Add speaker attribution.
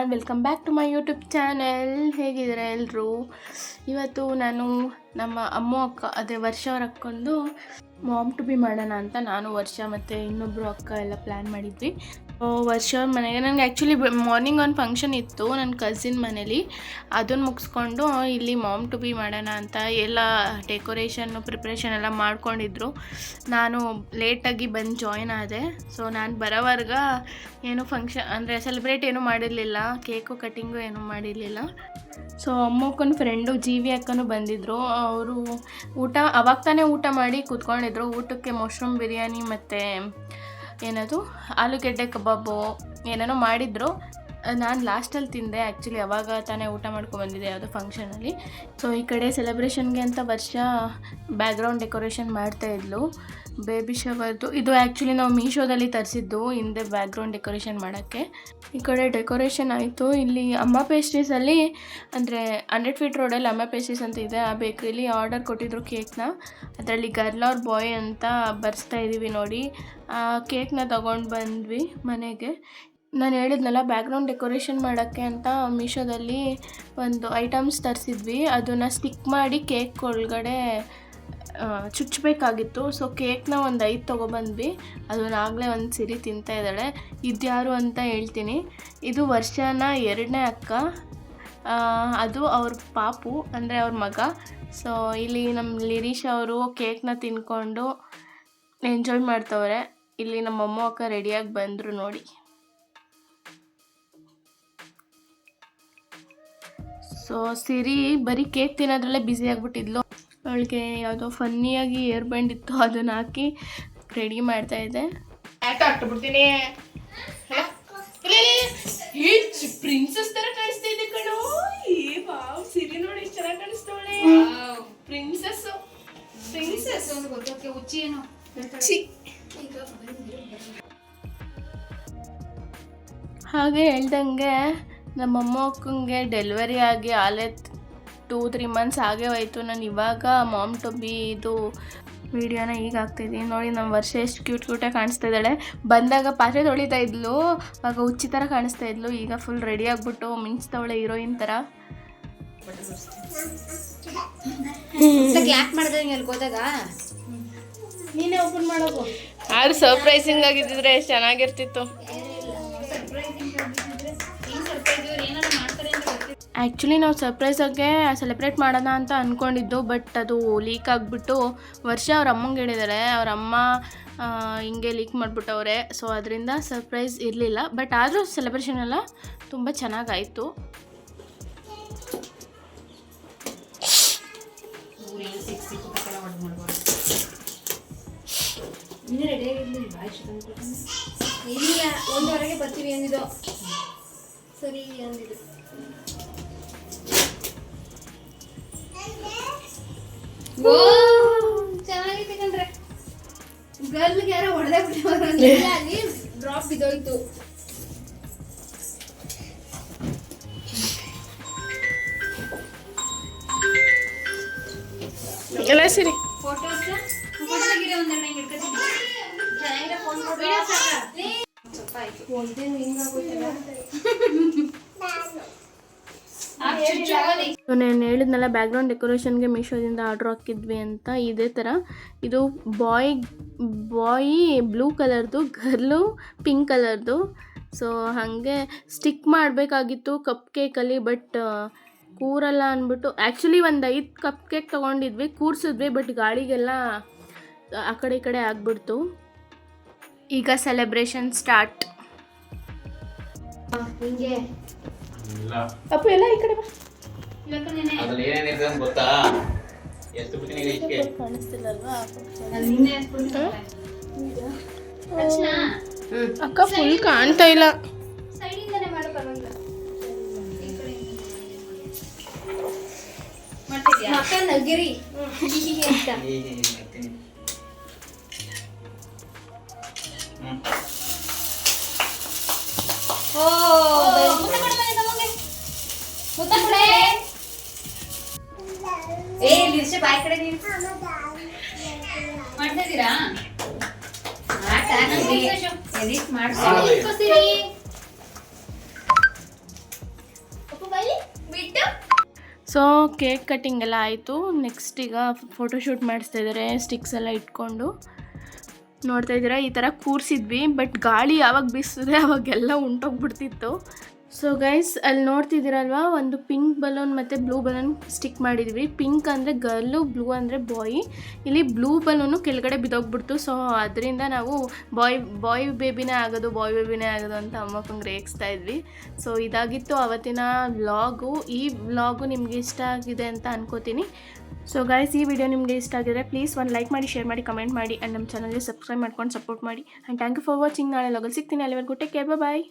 Speaker 1: Everyone, welcome back to my YouTube channel. ಹೇಗಿದ್ದಾರೆ ಎಲ್ಲರೂ? ಇವತ್ತು ನಾನು ನಮ್ಮ ಅಮ್ಮ ಅಕ್ಕ ಅದೇ ವರ್ಷ ಅವ್ರ ಅಕ್ಕೊಂದು ಮಾಮ್ ಟು ಬಿ ಮಾಡೋಣ ಅಂತ ನಾನು ವರ್ಷ ಮತ್ತು ಇನ್ನೊಬ್ಬರು ಅಕ್ಕ ಎಲ್ಲ ಪ್ಲ್ಯಾನ್ ಮಾಡಿದ್ವಿ. ವರ್ಷ ಅವ್ರ ಮನೆಗೆ ನನಗೆ ಆ್ಯಕ್ಚುಲಿ ಮಾರ್ನಿಂಗ್ ಒಂದು ಫಂಕ್ಷನ್ ಇತ್ತು ನನ್ನ ಕಸಿನ್ ಮನೇಲಿ. ಅದನ್ನು ಮುಗಿಸ್ಕೊಂಡು ಇಲ್ಲಿ ಮಾಮ್ ಟು ಬಿ ಮಾಡೋಣ ಅಂತ ಎಲ್ಲ ಡೆಕೋರೇಷನ್ನು ಪ್ರಿಪ್ರೇಷನ್ ಎಲ್ಲ ಮಾಡ್ಕೊಂಡಿದ್ರು. ನಾನು ಲೇಟಾಗಿ ಬಂದು ಜಾಯ್ನ್ ಆದೆ. ಸೊ ನಾನು ಬರೋವರ್ಗ ಏನು ಫಂಕ್ಷನ್ ಅಂದರೆ ಸೆಲೆಬ್ರೇಟ್ ಏನೂ ಮಾಡಿರಲಿಲ್ಲ, ಕೇಕು ಕಟ್ಟಿಂಗು ಏನೂ ಮಾಡಿರಲಿಲ್ಲ. ಸೊ ಅಮ್ಮಕ್ಕನ ಫ್ರೆಂಡು ಜೀವಿ ಅಕ್ಕನೂ ಬಂದಿದ್ದರು. ಅವರು ಅವಾಗ ತಾನೇ ಊಟ ಮಾಡಿ ಕೂತ್ಕೊಂಡಿದ್ರು. ಊಟಕ್ಕೆ ಮಶ್ರೂಮ್ ಬಿರಿಯಾನಿ ಮತ್ತು ಏನದು ಆಲೂಗೆಡ್ಡೆ ಕಬಾಬು ಏನೇನೋ ಮಾಡಿದರು. ನಾನು ಲಾಸ್ಟಲ್ಲಿ ತಿಂದೆ. ಆ್ಯಕ್ಚುಲಿ ಅವಾಗ ತಾನೇ ಊಟ ಮಾಡ್ಕೊಬಂದಿದ್ದೆ ಯಾವುದೋ ಫಂಕ್ಷನಲ್ಲಿ. ಸೊ ಈ ಕಡೆ ಸೆಲೆಬ್ರೇಷನ್ಗೆ ಅಂತ ವರ್ಷ ಬ್ಯಾಕ್ಗ್ರೌಂಡ್ ಡೆಕೋರೇಷನ್ ಮಾಡ್ತಾಯಿದ್ಲು ಬೇಬಿ ಶವರ್ದು. ಇದು ಆ್ಯಕ್ಚುಲಿ ನಾವು ಮೀಶೋದಲ್ಲಿ ತರಿಸಿದ್ದು ಹಿಂದೆ ಬ್ಯಾಕ್ಗ್ರೌಂಡ್ ಡೆಕೋರೇಷನ್ ಮಾಡೋಕ್ಕೆ. ಈ ಕಡೆ ಡೆಕೋರೇಷನ್ ಆಯಿತು. ಇಲ್ಲಿ ಅಮ್ಮ ಪೇಸ್ಟ್ರೀಸಲ್ಲಿ ಅಂದರೆ 100 ಫೀಟ್ ರೋಡಲ್ಲಿ ಅಮ್ಮ ಪೇಸ್ಟ್ರೀಸ್ ಅಂತ ಇದೆ, ಆ ಬೇಕ್ರಿಲಿ ಆರ್ಡರ್ ಕೊಟ್ಟಿದ್ರು ಕೇಕ್ನ. ಅದರಲ್ಲಿ ಗರ್ಲ್ ಆರ್ ಬಾಯ್ ಅಂತ ಬರ್ಸ್ತಾ ಇದ್ದೀವಿ ನೋಡಿ. ಆ ಕೇಕ್ನ ತೊಗೊಂಡು ಬಂದ್ವಿ ಮನೆಗೆ. ನಾನು ಹೇಳಿದ್ನಲ್ಲ ಬ್ಯಾಕ್ಗ್ರೌಂಡ್ ಡೆಕೋರೇಷನ್ ಮಾಡೋಕ್ಕೆ ಅಂತ ಮೀಶೋದಲ್ಲಿ ಒಂದು ಐಟಮ್ಸ್ ತರಿಸಿದ್ವಿ. ಅದನ್ನು ಸ್ಟಿಕ್ ಮಾಡಿ ಕೇಕ್ ಒಳಗಡೆ ಚುಚ್ಚಬೇಕಾಗಿತ್ತು. ಸೊ ಕೇಕ್ನ ಒಂದು 5 ತೊಗೊಬಂದ್ವಿ. ಅದನ್ನಾಗಲೇ ಒಂದು ಸಿರಿ ತಿಂತಾ ಇದ್ದಾಳೆ. ಇದ್ಯಾರು ಅಂತ ಹೇಳ್ತೀನಿ. ಇದು ವರ್ಷನ 2ನೇ ಅಕ್ಕ, ಅದು ಅವ್ರ ಪಾಪು ಅಂದರೆ ಅವ್ರ ಮಗ. ಸೊ ಇಲ್ಲಿ ನಮ್ಮ ಲಿರೀಶ್ ಅವರು ಕೇಕ್ನ ತಿನ್ಕೊಂಡು ಎಂಜಾಯ್ ಮಾಡ್ತವ್ರೆ. ಇಲ್ಲಿ ನಮ್ಮ ಅಮ್ಮ ಅಕ್ಕ ರೆಡಿಯಾಗಿ ಬಂದರು ನೋಡಿ. ಸೊ ಸಿರಿ ಬರೀ ಕೇಕ್ ತಿನ್ನೋದ್ರಲ್ಲೇ ಬ್ಯುಸಿ ಆಗಿಬಿಟ್ಟಿದ್ಲು. ಅವಳಿಗೆ ಯಾವುದೋ ಫನ್ನಿಯಾಗಿ ಏರ್ ಬ್ಯಾಂಡ್ ಇತ್ತು, ಅದನ್ನು ಹಾಕಿ ರೆಡಿ ಮಾಡ್ತಾಯಿದ್ದೆ. ಹಾಕ್ಬಿಡ್ತೀನಿ. ಪ್ರಿನ್ಸಸ್ ಥರ ಕಾಣಿಸ್ತಾ ಇದೆ ಕಣೋ. ಸಿರಿ ನೋಡಿ ಎಷ್ಟು ಚೆನ್ನಾಗಿ ಕಾಣಿಸ್ತಾವಳೆ. ಪ್ರಿನ್ಸಸ್ ಪ್ರಿನ್ಸಸ್ ಗೊತ್ತಕ್ಕೆ ಹುಚ್ಚಿ ಏನೋ ಹಾಗೆ ಹೇಳ್ದಂಗೆ ನಮ್ಮ ಅಮ್ಮ ಅಕ್ಕಂಗೆ ಡೆಲಿವರಿ ಆಗಿ ಆಲೇ 2-3 ಮಂತ್ಸ್ ಆಗೇ ಹೋಯ್ತು. ನಾನು ಇವಾಗ ಮಾಮ್ ಟು ಬಿ ಇದು ವಿಡಿಯೋನ ಈಗ ಹಾಕ್ತಿದ್ದೀನಿ ನೋಡಿ. ನಮ್ಮ ವರ್ಷ ಎಷ್ಟು ಕ್ಯೂಟಾಗಿ ಕಾಣಿಸ್ತಾ ಇದ್ದಾಳೆ. ಬಂದಾಗ ಪಾತ್ರೆ ತೊಳಿತಾ ಇದ್ಲು, ಆಗ ಹುಚ್ಚಿ ಥರ ಕಾಣಿಸ್ತಾ ಇದ್ಲು. ಈಗ ಫುಲ್ ರೆಡಿ ಆಗಿಬಿಟ್ಟು ಮಿಂಚ್ತವಳೆ ಹೀರೋಯಿನ್ ಥರ. ನೀನೇ ಓಪನ್ ಮಾಡೋದು. ಆದ್ರೂ ಸರ್ಪ್ರೈಸಿಂಗ್ ಆಗಿದ್ದಿದ್ರೆ ಎಷ್ಟು ಚೆನ್ನಾಗಿರ್ತಿತ್ತು. ಆ್ಯಕ್ಚುಲಿ ನಾವು ಸರ್ಪ್ರೈಸಾಗೆ ಸೆಲೆಬ್ರೇಟ್ ಮಾಡೋಣ ಅಂತ ಅಂದ್ಕೊಂಡಿದ್ದು, ಬಟ್ ಅದು ಲೀಕ್ ಆಗಿಬಿಟ್ಟು ವರ್ಷ ಅವ್ರ ಅಮ್ಮಂಗೆ ಹೇಳಿದ್ದಾರೆ. ಅವ್ರ ಅಮ್ಮ ಹಿಂಗೆ ಲೀಕ್ ಮಾಡಿಬಿಟ್ಟವ್ರೆ. ಸೊ ಅದರಿಂದ ಸರ್ಪ್ರೈಸ್ ಇರಲಿಲ್ಲ. ಬಟ್ ಆದರೂ ಸೆಲೆಬ್ರೇಷನ್ ಎಲ್ಲ ತುಂಬ ಚೆನ್ನಾಗಾಯಿತು.
Speaker 2: ಇಲ್ಲ 1:15 ಬರ್ತೀವಿ ಅಂದಿದ್ದು. ಸರಿ ಅಂದಿದ್ದು. ಚೆನ್ನಾಗೈತೆ ಕಣ್ರೆ. ಗರ್ಲ್ಗೆ ಯಾರೋ ಹೊಡೆದೇ ಬಿಟ್ಟಿಲ್ಲ, ಅಲ್ಲಿ ಡ್ರಾಪ್ ಬಿದ್ದೋಯ್ತು.
Speaker 1: ಎಲ್ಲ ಸರಿ
Speaker 2: ಫೋಟೋಸ್ ಫೋಟೋದಾಗಿರೋ ಒಂದೆರಡು ಹಿಂಗೆ ಇಟ್ಕೊತೀನಿ. ಚೆನ್ನಾಗಿರೋ ಫೋನ್ ಫೋಟೋ ಸ್ವಲ್ಪ ಆಯ್ತು. ಒಂದೇನು ಹಿಂಗಾಗೋಯ್ತಲ್ಲ.
Speaker 1: ನಾನು ಹೇಳಿದ್ನಲ್ಲ ಬ್ಯಾಕ್ಗ್ರೌಂಡ್ ಡೆಕೋರೇಷನ್ಗೆ ಮೀಶೋದಿಂದ ಆರ್ಡ್ರ್ ಹಾಕಿದ್ವಿ ಅಂತ. ಇದೇ ಥರ ಇದು ಬಾಯಿ ಬ್ಲೂ ಕಲರ್ದು, ಗರ್ಲು ಪಿಂಕ್ ಕಲರ್ದು. ಸೊ ಹಾಗೆ ಸ್ಟಿಕ್ ಮಾಡಬೇಕಾಗಿತ್ತು ಕಪ್ ಕೇಕಲ್ಲಿ, ಬಟ್ ಕೂರಲ್ಲ ಅಂದ್ಬಿಟ್ಟು ಆ್ಯಕ್ಚುಲಿ ಒಂದು 5 ಕಪ್ ಕೇಕ್ ತೊಗೊಂಡಿದ್ವಿ, ಕೂರಿಸಿದ್ವಿ. ಬಟ್ ಗಾಳಿಗೆಲ್ಲ ಆ ಕಡೆ ಈ ಕಡೆ ಆಗಿಬಿಡ್ತು. ಈಗ ಸೆಲೆಬ್ರೇಷನ್ ಸ್ಟಾರ್ಟ್.
Speaker 2: ಹಿಂಗೆ
Speaker 1: ಅಪ್ಪು ಎಲ್ಲ ಈ ಕಡೆ ಬಾ. ಕಾಣಿಸ್ತಿಲ್ಲಲ್ವಾ ಅಕ್ಕ? ಫುಲ್ ಕಾಣ್ತಾ ಇಲ್ಲ.
Speaker 2: ಸೈಡಿಂದನೇ ಮಾಡು, ಪರವಾಗಿಲ್ಲ. ಮಕ್ಕ ನಗಿರಿ ಅಂತ. ಓ ಬಾಯ್ ಕಡೆ ಮಾಡ್ತಾ ಇದ್ದೀರಾ? ಎಡಿಟ್ ಮಾಡ್ತೀವಿ.
Speaker 1: ಸೊ ಕೇಕ್ ಕಟ್ಟಿಂಗ್ ಎಲ್ಲ ಆಯಿತು. ನೆಕ್ಸ್ಟ್ ಈಗ ಫೋಟೋಶೂಟ್ ಮಾಡಿಸ್ತಾ ಇದ್ದಾರೆ ಸ್ಟಿಕ್ಸ್ ಎಲ್ಲ ಇಟ್ಕೊಂಡು. ನೋಡ್ತಾ ಇದ್ದೀರಾ ಈ ಥರ ಕೂರಿಸಿದ್ವಿ, ಬಟ್ ಗಾಳಿ ಯಾವಾಗ ಬೀಸಿದ್ರೆ ಅವಾಗೆಲ್ಲ ಉಂಟೋಗ್ಬಿಡ್ತಿತ್ತು. ಸೊ ಗೈಸ್ ಅಲ್ಲಿ ನೋಡ್ತಿದ್ದೀರಲ್ವ, ಒಂದು ಪಿಂಕ್ ಬಲೂನ್ ಮತ್ತು ಬ್ಲೂ ಬಲೂನ್ ಸ್ಟಿಕ್ ಮಾಡಿದ್ವಿ. ಪಿಂಕ್ ಅಂದರೆ ಗರ್ಲು, ಬ್ಲೂ ಅಂದರೆ ಬಾಯ್. ಇಲ್ಲಿ ಬ್ಲೂ ಬಲೂನು ಕೆಳಗಡೆ ಬಿದ್ದೋಗ್ಬಿಡ್ತು. ಸೊ ಅದರಿಂದ ನಾವು ಬಾಯ್ ಬೇಬಿನೇ ಆಗೋದು ಅಂತ ಅಮ್ಮಕ್ಕಂಗೆ ರೇಗಿಸ್ತಾ ಇದ್ವಿ. ಸೊ ಇದಾಗಿತ್ತು ಅವತ್ತಿನ ವ್ಲಾಗು. ಈ ವ್ಲಾಗು ನಿಮಗೆ ಇಷ್ಟ ಆಗಿದೆ ಅಂತ ಅನ್ಕೋತೀನಿ. ಸೊ ಗೈಸ್ ಈ ವಿಡಿಯೋ ನಿಮಗೆ ಇಷ್ಟ ಆಗಿದ್ರೆ ಪ್ಲೀಸ್ ಒಂದು ಲೈಕ್ ಮಾಡಿ, ಶೇರ್ ಮಾಡಿ, ಕಮೆಂಟ್ ಮಾಡಿ ಆ್ಯಂಡ್ ನಮ್ಮ ಚಾನಲ್ಗೆ ಸಬ್ಸ್ಕ್ರೈಬ್ ಮಾಡ್ಕೊಂಡು ಸಪೋರ್ಟ್ ಮಾಡಿ. And thank you for watching. ನಾಳೆ ಲಾಗಲ್ಲಿ ಸಿಗ್ತೀನಿ. ಅಲ್ಲಿವರೆಗೂ ಟೇಕ್ ಕೇರ್, ಬಾಯ್.